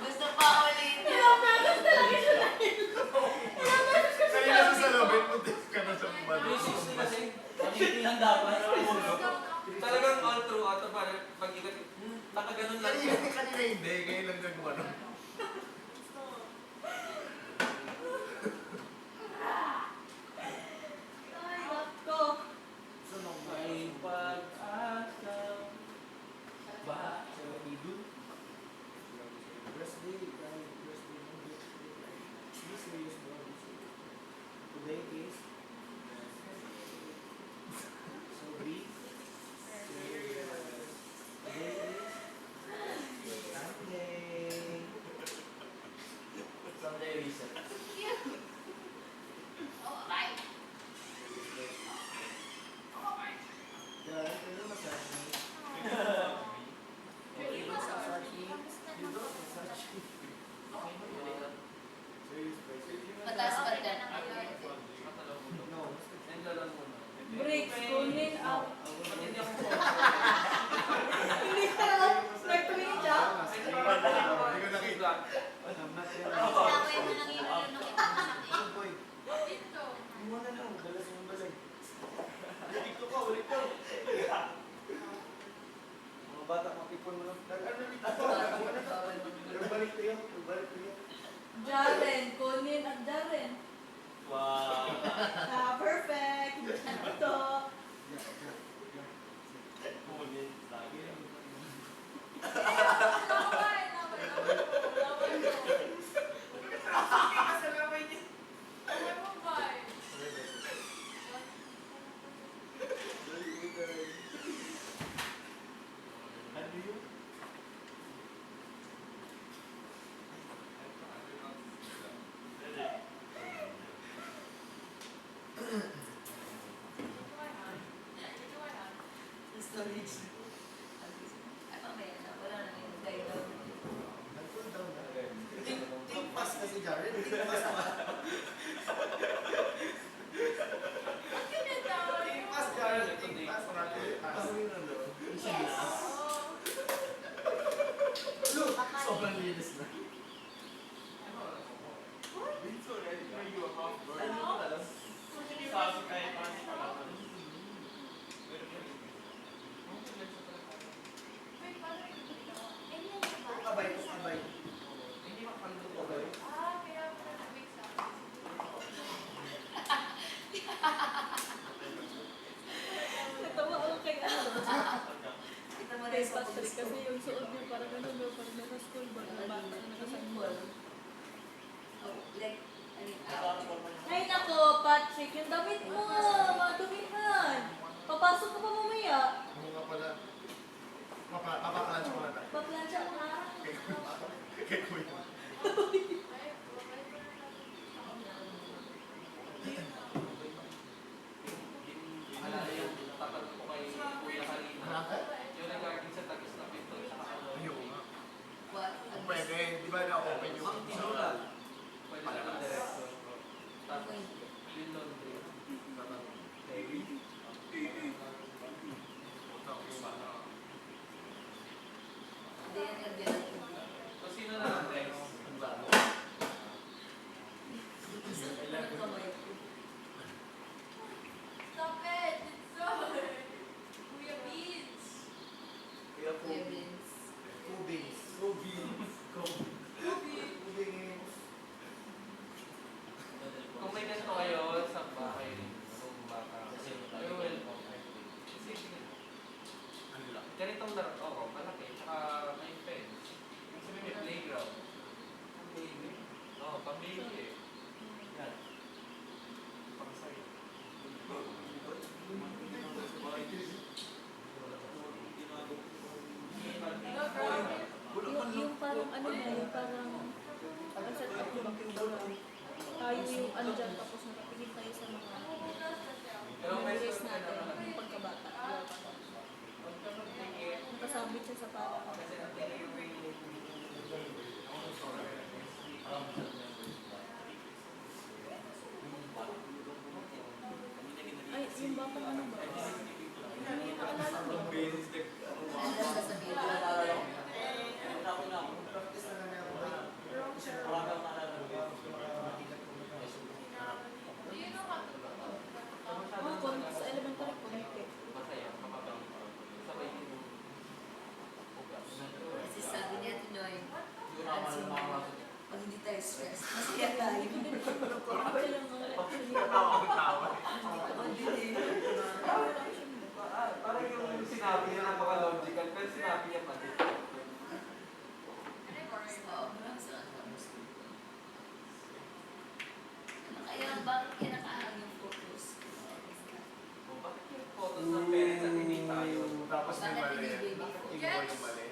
Gusto pa ulit. Ilang beses talaga siya nahilo. Ilang beses kasi Kanina sa salubin, puntis ka na sa balo. 360 kasi. Pag-itingan dapat. Talagang all throughout, parang pag-ikat, nakaganon lang siya. Kanina hindi, ngayon lang nagwano. Ay, nako. May pag-asa. Baha sa idol. Birthday, guys. Birthday. Be serious, bro. Today is Today is Sunday. Sunday reset. Guys, ano massage me? Okay, what's massage me? You don't massage me. Serious, bro. Mataas pa rin. No. Enlalan mo na. Breaks, kunin out. Ba't hindi ako Hindi ka naman nagtumingin siya. Hindi ko nakita. I'm not there. Sinaway mo lang yung ulo ng Good boy. Mo na lang, dalas mo balay. Ulit ko pa, ulit ko. Mga bata, mapipon mo lang. Ano dito pa? Nagbalik tayo, nagbalik tayo. Jaren, kunin at Jaren. Wow. Ah, perfect. Ito. Kunin lagi. Ano yun? Storage. Ano ba yan? Wala na yung dialogue. Nag-cool down na. Think fast kasi Jaren. Think fast pa. Think fast Jaren. Think fast. Ano yun ano? Yes. Look! Sobrang linis na. Kabay, kabay. Kabay. Natawa ako kay ano. Kita mo Kay rin sa Patrick kasi yung suot niya parang ano daw, parang nasa school ba? Na bata na nakasangbol. Like, Ay nako, Patrick, yung damit mo, madumihan. Papasok ka pa mamaya. Ano nga pala? Papakalan ko na tayo. Paplansya mo ha. Kay Kuya. Alala yung tapat ko kay Kuya kanina. Yung nag-argue sa tagis na pinto. Ayoko nga. what? Kung pwede, di ba na-open yung... Ang tinulan. Pwede na ng director. Tapos, Okay. yung laundry. Terry? Hindi yan yung dialogue. So, sino na lang next? Ano kamay ko? Stop it! It's so... Kuya Beans! Kuya Kuya Kobe. Vince. Kubings. Kubins. Kubings. Kung may ganito kayo sa bahay, kung bata, you're welcome. Kasi, ganitong laro, oo, malaki, tsaka may fence. batang ano ba? Hindi naalala mo. Ang beses nag... Ano na sasabihin ko? Practice na lang ako. Oh, sa elementary connected. Kasi sabi niya, Tinoy, pag hindi tayo stress, masaya tayo. Kaya lang ang actually. Parang yung sinabi niya napaka-logical, pero sinabi niya pati. Sobrang sarap. Ano kaya, bakit kaya nakaharang yung photos? Bakit yung photos ng parents at hindi tayo? Tapos may Bakit mali. hindi baby Iba photos? yung mali.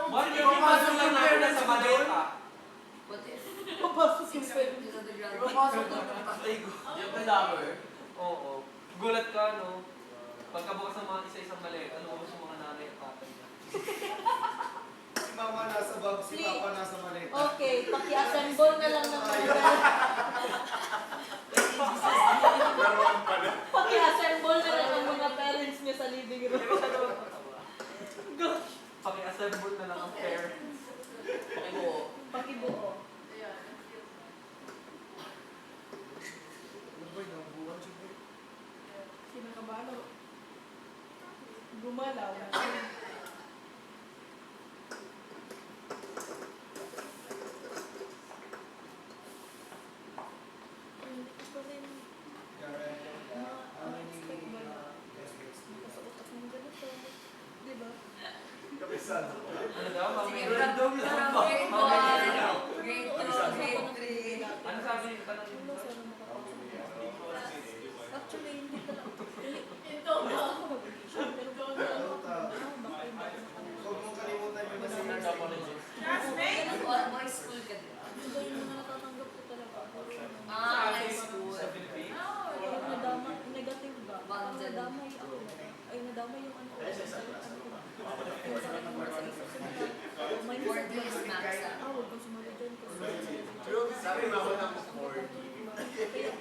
Mahal yung ipasok lang namin na sa maleta. What if? Papasok yung Sir, to the ground. Pumasok na patay ko. Yung kadammer. Oo. Gulat ka, no? Pagkabukas ng mga isa-isang maleta, lumabas yung mga nanay at tatay na. Si mama nasa bag, si papa nasa maleta. Okay, paki-assemble na lang ng mga Laruan pala. paki-assemble na lang ng mga parents niya sa living room. Pero siya naman patawa. Paki-assemble na lang ang parents. Pakibuo. Pakibuo. Ano ba yung buwan siya ba? Kinakabalo. Gumalaw. Hindi ko rin ma-expect ba na nakasuotas ng ganito. Diba? Kapisan. Ano daw? Sige, Mamaya. from grade 1, grade 2, grade 3. Ano sabi niyo? Tanong niyo. Ano sana makapasok? Actually, hindi talaga. Ito ba? Ako mag-audition, pero baka ano, baka iba na Huwag mong kalimutan yung Kasi masinas. Boy school ka din. Iba yung mga natatanggap ko talaga. Ah, high school. Sa Philippines? Pag nadama, negative ba? Parang Bangjan. nadamay ako. Ay, nadamay yung ano. Ay, sa isang klase. Yung parang yung sa isa sila. May Four minsan days na, max. huwag kang sumali dyan kasi. Sabi mo ako ng sport. Kaya,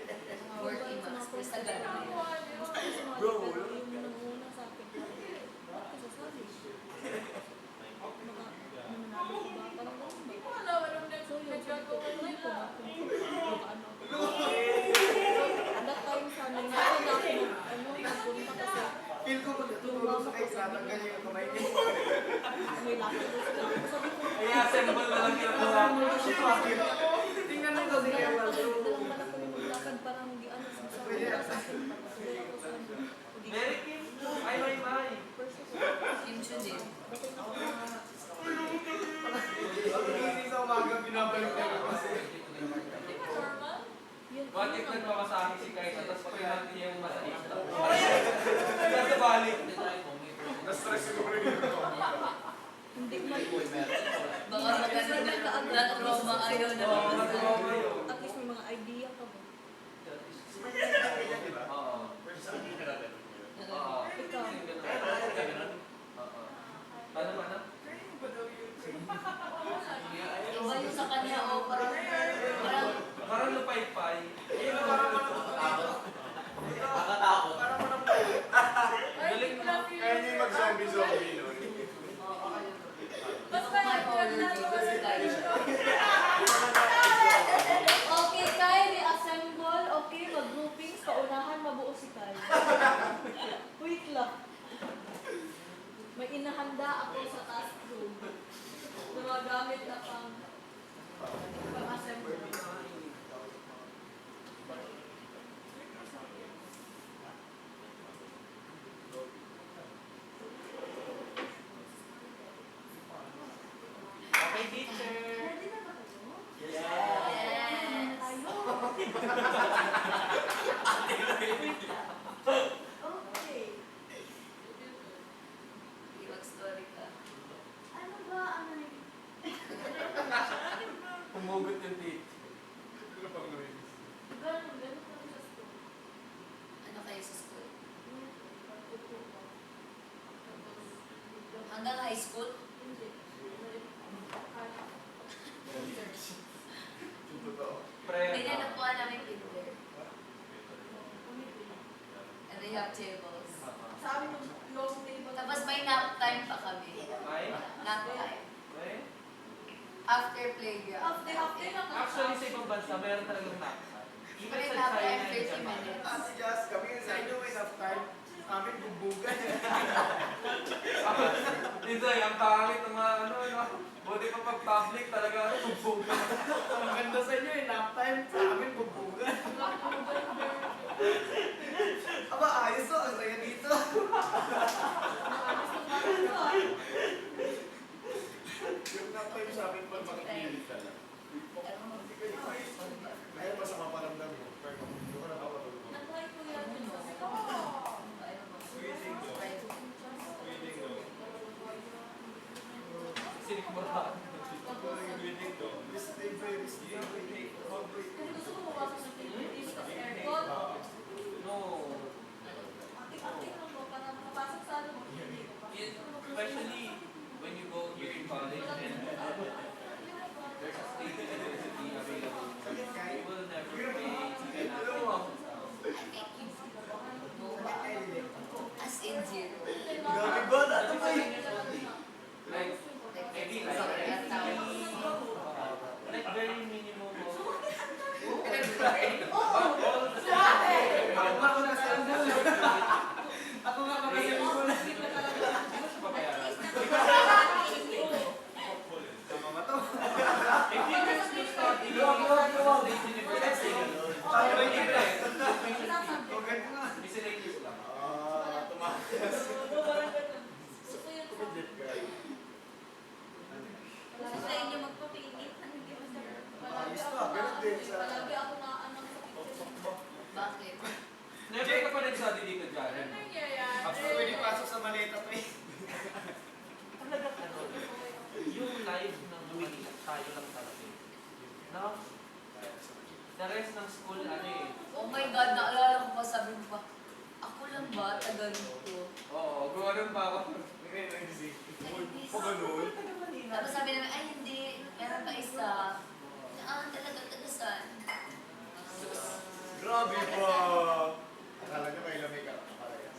Working max. Basta ganun. Bro, yung nanguna sa akin. Bakit kasasali? Mananalo ko ba? Parang ganun ba? Wala, walang So yun, sabi ko, nagkagawa tuloy ko na. na kung paano ako. That time sana, hindi ko na ako nagpunta kasi Feel ko pag natutulog sa ex, natanggal yung kamay niya. may lakad ko sila. Sabi ko, Ay, assemble na lang yung mga. Tingnan mo kasi kayo lang. dalang pala ko yung maglakad parang di ano sa Pwede yan. Kaya ako sa Mary Kim. Ay, may may. Kim Chun din. dating ako na Pag-iisip sa umaga, binabalik na lang kasi. Di ba normal? yun. What if nagpamasahe si Kaisa, tapos pinag niya yung masahista? Kaya sa balik. Na-stress siguro yun. Hindi man. Baka magaling na trauma ayaw na Oo, mga nagawa mo yun. At least may mga idea ka ba? Di ba? Oo. Pwede sa akin ka natin. Oo. Ikaw. Ano ba na? Iba yung sa kanya, o parang Parang lupay-pay. Nakatakot. Ay, hindi ko lang Kaya niya yung mag-zombie-zombie nun. Basta naglalaro kasi tayo. Okay, Kai, reassemble. Okay, mag-groupings. Paunahan, mabuo si Kai. Wait lang. May inahanda ako sa task room. Na mga gamit na pang-assemble. Okay, teacher. Ready na ba kayo? yes. Okay. Mag-story ka. Ano ba ang Humugot yung teacher. Ano pang gawin? Ganun lang sa school. Ano kayo sa school? Hanggang high school? Hindi. Totoo. Pre. May nanapuan namin Tinder. nap tables. Sa amin yung long table. Tapos may nap time pa kami. Ay? Nap time. Ay? After playground. After lang. Actually, sa ibang bansa, meron talagang nap. Even May sa nap China time and 30 Japan. minutes. Ah, si Jazz, kami nga sa inyo, enough time. Amin, bubugan. Inday, ang pangit ng mga ano, no? Buti pa pag public talaga, bubugan. Ang ganda sa inyo, enough time. Sa amin, bubugan. Aba, ayos to. Ang saya dito. Yung enough time sa amin pa, makikinig ka lang. Ayaw masama paramdam mo. Pero hindi ko napapatulog. Na-try ko yan. Sinik mo na. Stay very still. Kasi gusto ko mapasok sa activities kasi aircon. No. Acting lang mo para makapasok sa ano mo. Especially when you go here in college and there's a state university available. You will never pay As in zero. Gabi ba? Dato ba yun? like maybe like very minimum of Ako nga ako nasa Ako nga ako nasa Tama ba to? if you choose to study state university, miscellaneous lang. Tumakas. Gusto sa inyo magpapinit. Ano hindi mo sir? Ayos to, ganun din sa... Palagi ako na anong sa picture. Bakit? Never ka pa nag-study dito dyan. Pwede pasok sa maleta to eh. Talaga ano, yung live ng Manila, tayo lang talaga. No? The rest ng school, ano eh. Oh my God, naalala ko pa, sabi mo pa, ako lang ba taga nito? Oo, gumano'n pa ako. Tapos sabi namin, ay hindi, meron pa isa. Talaga, taga saan? Grabe pa! Akala niya may lamig ka parehas.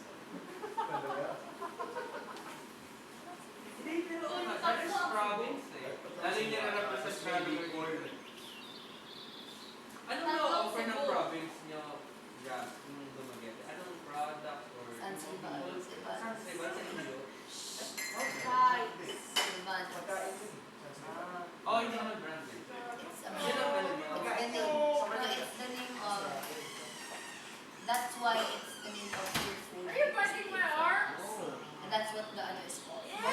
Hindi, pero That is province eh. Lalo yung nire-represent Calgary. Anong na-offer ng province nyo, Jazz, nung Dumaguete? Anong product or... San Silvan. San Silvan sa inyo? right. Silvan. Oh, hindi naman branded. It's a Yan ang ano nyo. it's the name of, that's why it's the name of your food. Are you brushing my arms? Oh. And that's what the ano is called. Yeah.